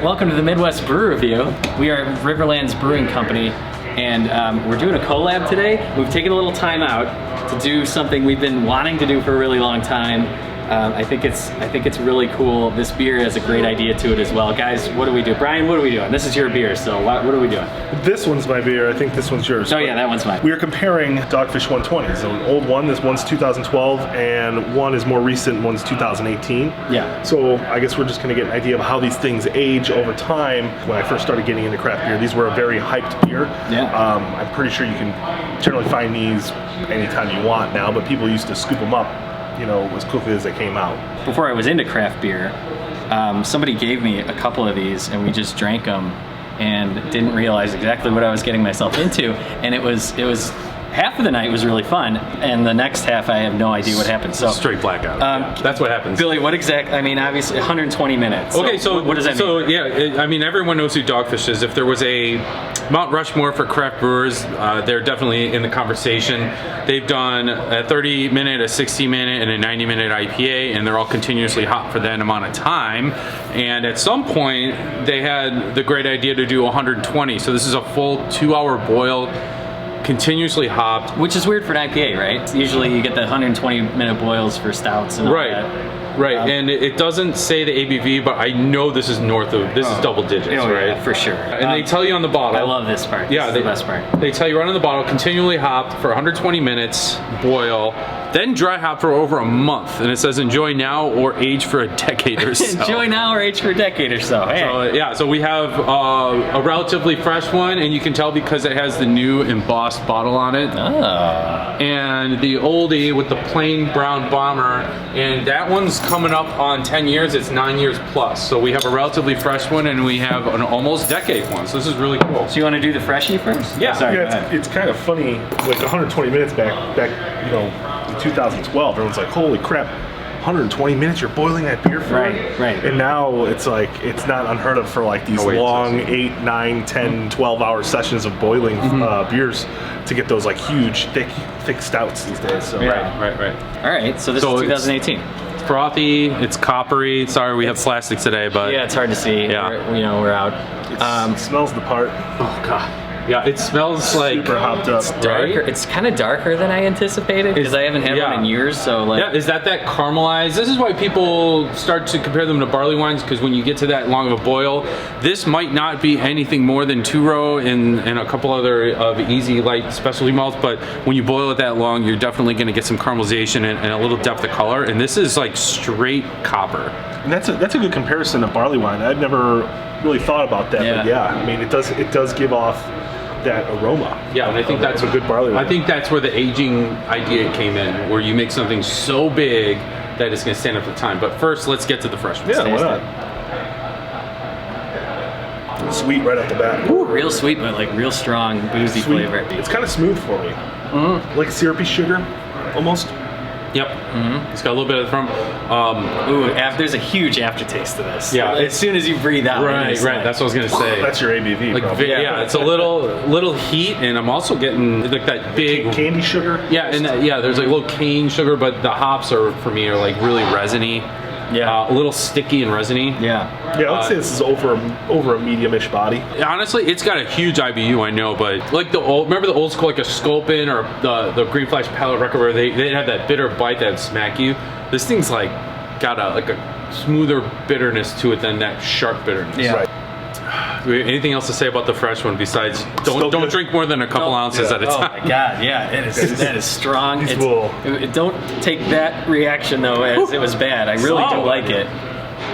welcome to the Midwest Brew Review. We are Riverlands Brewing Company, and we're doing a collab today. We've taken a little time out to do something we've been wanting to do for a really long time. I think it's really cool. This beer has a great idea to it as well. Guys, what do we do? Brian, what are we doing? This is your beer, so what are we doing? This one's my beer. I think this one's yours. Oh yeah, that one's mine. We are comparing Dogfish 120. So an old one, this one's 2012, and one is more recent, one's 2018. Yeah. So I guess we're just gonna get an idea of how these things age over time. When I first started getting into craft beer, these were a very hyped beer. Yeah. I'm pretty sure you can generally find these anytime you want now, but people used to scoop them up, you know, as quickly as they came out. Before I was into craft beer, somebody gave me a couple of these and we just drank them and didn't realize exactly what I was getting myself into, and it was half of the night was really fun, and the next half I have no idea what happened. So straight blackout. That's what happens. Billy, what exactly? I mean, obviously 120 minutes. Okay, so what does that mean? So yeah, I mean, everyone knows who Dogfish is. If there was a Mount Rushmore for craft brewers, they're definitely in the conversation. They've done a 30-minute, a 60-minute, and a 90-minute IPA, and they're all continuously hot for that amount of time. And at some point, they had the great idea to do 120. So this is a full 2-hour boil, continuously hopped. Which is weird for an IPA, right? Usually you get the 120-minute boils for stouts and all right. that. Right, and it doesn't say the ABV, but I know this is this is double digits, right? Yeah, for sure. And they tell you on the bottle. I love this part. Yeah, this is the best part. They tell you right on the bottle, continually hopped for 120 minutes, boil, then dry hop for over a month. And it says enjoy now or age for a decade or so. Enjoy now or age for a decade or so. Hey. So yeah, so we have a relatively fresh one, and you can tell because it has the new embossed bottle on it. Oh. And the oldie with the plain brown bomber, and that one's coming up on 10 years. It's 9 years plus. So we have a relatively fresh one, and we have an almost decade one. So this is really cool. So you want to do the freshie first? Yeah. Sorry, Yeah, it's kind of funny, like 120 minutes back, you know, in 2012, everyone's like, holy crap, 120 minutes you're boiling that beer for? Right. And now it's like, it's not unheard of for like these long 8, 9, 10, 12-hour sessions of boiling beers to get those like huge, thick stouts these days. So. Yeah. Right. All right, so this is 2018. It's frothy, it's coppery. Sorry, we have plastic today, but Yeah, it's hard to see. Yeah. We're out. It smells the part. oh god. Yeah, it smells like Super hopped up. Darker. It's kind of darker than I anticipated because I haven't had one in years. So like, yeah, is that caramelized? This is why people start to compare them to barley wines, because when you get to that long of a boil, this might not be anything more than two-row and a couple other of easy light specialty malts, but when you boil it that long, you're definitely going to get some caramelization and a little depth of color, and this is like straight copper. And that's a good comparison to barley wine. I'd never really thought about that, but yeah, I mean, it does give off that aroma. Yeah, and I think that's a good barley wine. I think that's where the aging idea came in, where you make something so big that it's going to stand up the time. But first, let's get to the fresh one. Yeah, why not? Sweet right off the bat. ooh, real sweet, but like real strong, boozy Sweet. flavor. It's kind of smooth for me. Like syrupy sugar, almost. Yep. It's got a little bit of from. Ooh, there's a huge aftertaste to this. Yeah, as soon as you breathe out. Right. That's what I was going to say. That's your ABV. Like, probably. yeah, it's a little heat, and I'm also getting like that big candy sugar. Yeah, and there's like a little cane sugar, but the hops for me are like really resiny. Yeah. A little sticky and resiny. Yeah. Yeah, let's say this is over a medium-ish body. Honestly, it's got a huge IBU, I know, but like remember the old school, like a Sculpin or the Green Flash Palate Record, where they had that bitter bite that'd smack you. This thing's like got a smoother bitterness to it than that sharp bitterness. Yeah. Right. Do we have anything else to say about the fresh one besides don't drink more than a couple ounces at a time? Oh my god, yeah, that is strong. Don't take that reaction though as it was bad. I really do like it.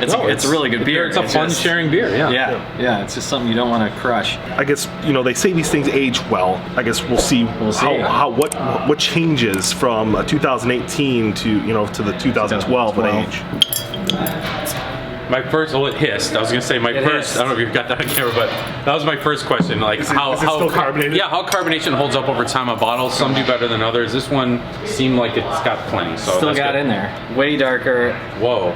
It's a really good beer. It's a fun sharing beer. Yeah. It's just something you don't want to crush. I guess, you know, they say these things age well. I guess we'll see what changes from 2018 to the 2012 with age. My first, it hissed. I was gonna say hissed. I don't know if you've got that on camera, but that was my first question. Like, is it still carbonated? Yeah, how carbonation holds up over time on bottles. Some do better than others. This one seemed like it's got plenty. So Still got in there. Way darker. Whoa.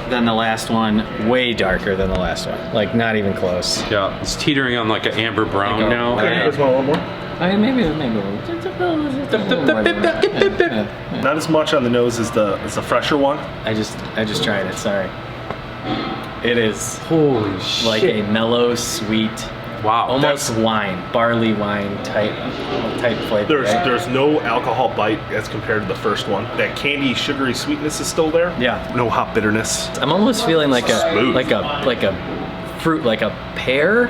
Than the last one. Way darker than the last one. Like not even close. Yeah, it's teetering on like an amber brown now. Okay, you guys want one more? I mean, maybe a little. Not as much on the nose as the fresher one. I just tried it. Sorry. It is Holy shit. like a mellow, sweet, wow. almost wine, barley wine type flavor. Right? There's no alcohol bite as compared to the first one. That candy, sugary sweetness is still there. Yeah. No hop bitterness. I'm almost feeling like Smooth. a fruit, like a pear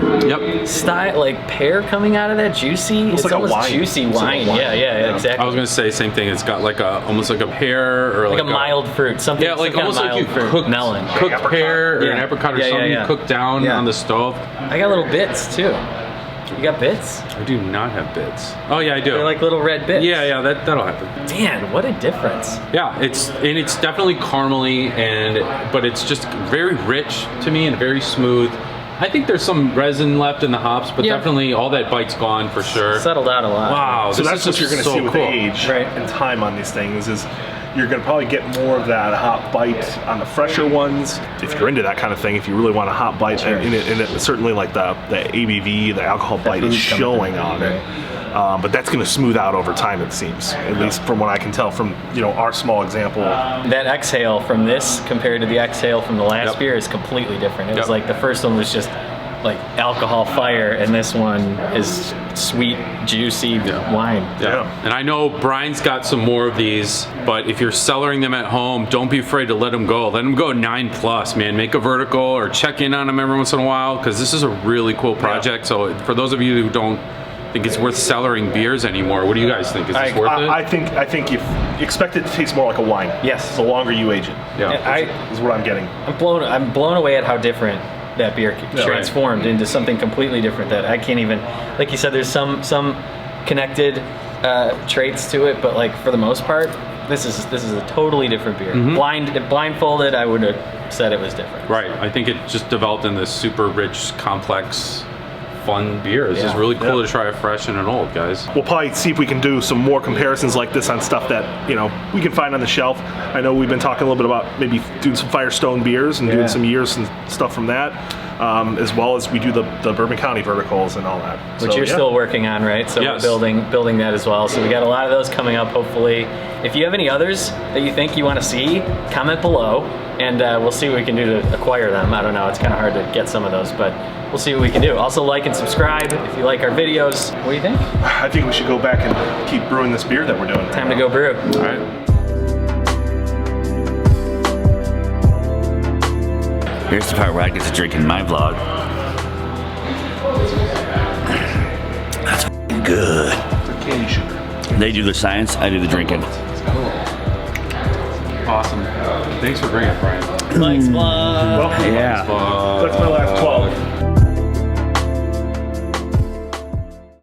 style, like pear coming out of that juicy. It's like a almost wine. juicy It's like a wine. wine. Yeah, exactly. I was gonna say same thing. It's got like almost like a pear or like a mild fruit, something. Yeah, like some kind almost of like you mild fruit. cooked melon. cooked pear or Yeah. an apricot or Yeah, something yeah. cooked down Yeah. on the stove. I got little bits too. You got bits? I do not have bits. Oh yeah, I do. They're like little red bits. yeah, that'll happen. Dan, what a difference. Yeah, it's definitely caramely but it's just very rich to me and very smooth. I think there's some resin left in the hops, but Yeah. definitely all that bite's gone for sure. Settled out a lot. Wow, So this that's is what just you're going to so see with cool. age Right. and time on these things is you're going to probably get more of that hop bite on the fresher ones. If you're into that kind of thing, if you really want a hop bite, Sure. and it certainly like the ABV, the alcohol bite is food's coming showing through, on it. But that's going to smooth out over time, it seems. At least from what I can tell from our small example. That exhale from this compared to the exhale from the last Yep. beer is completely different. It was Yep. like the first one was just like alcohol fire, and this one is sweet, juicy wine. Yeah. And I know Brian's got some more of these, but if you're cellaring them at home, don't be afraid to let them go. Let them go 9+, man. Make a vertical or check in on them every once in a while, because this is a really cool project. So for those of you who don't think it's worth cellaring beers anymore, what do you guys think? Is this worth it? I think if you expect it to taste more like a wine. Yes. The longer you age it. Yeah. Is what I'm getting. I'm blown away at how different that beer transformed into something completely different that I can't even, like you said, there's some connected traits to it, but like for the most part, this is a totally different beer. Blindfolded, I would have said it was different. Right. I think it just developed in this super rich, complex, fun beer. This is really cool to try a fresh and an old, guys. We'll probably see if we can do some more comparisons like this on stuff that we can find on the shelf. I know we've been talking a little bit about maybe doing some Firestone beers and doing some years and stuff from that, as well as we do the Bourbon County verticals and all that. Which you're still working on, right? So Yes. we're building that as well. So we got a lot of those coming up, hopefully. If you have any others that you think you want to see, comment below, and we'll see what we can do to acquire them. I don't know, it's kind of hard to get some of those, but we'll see what we can do. Also, like and subscribe if you like our videos. What do you think? I think we should go back and keep brewing this beer that we're doing. Time to go brew. All right. Here's the part where I get to drink in my vlog. That's f***ing good. Candy sugar. They do the science, I do the drinking. Awesome. Thanks for bringing it, Brian. Thanks, vlog. Well, Yeah. that's my last 12.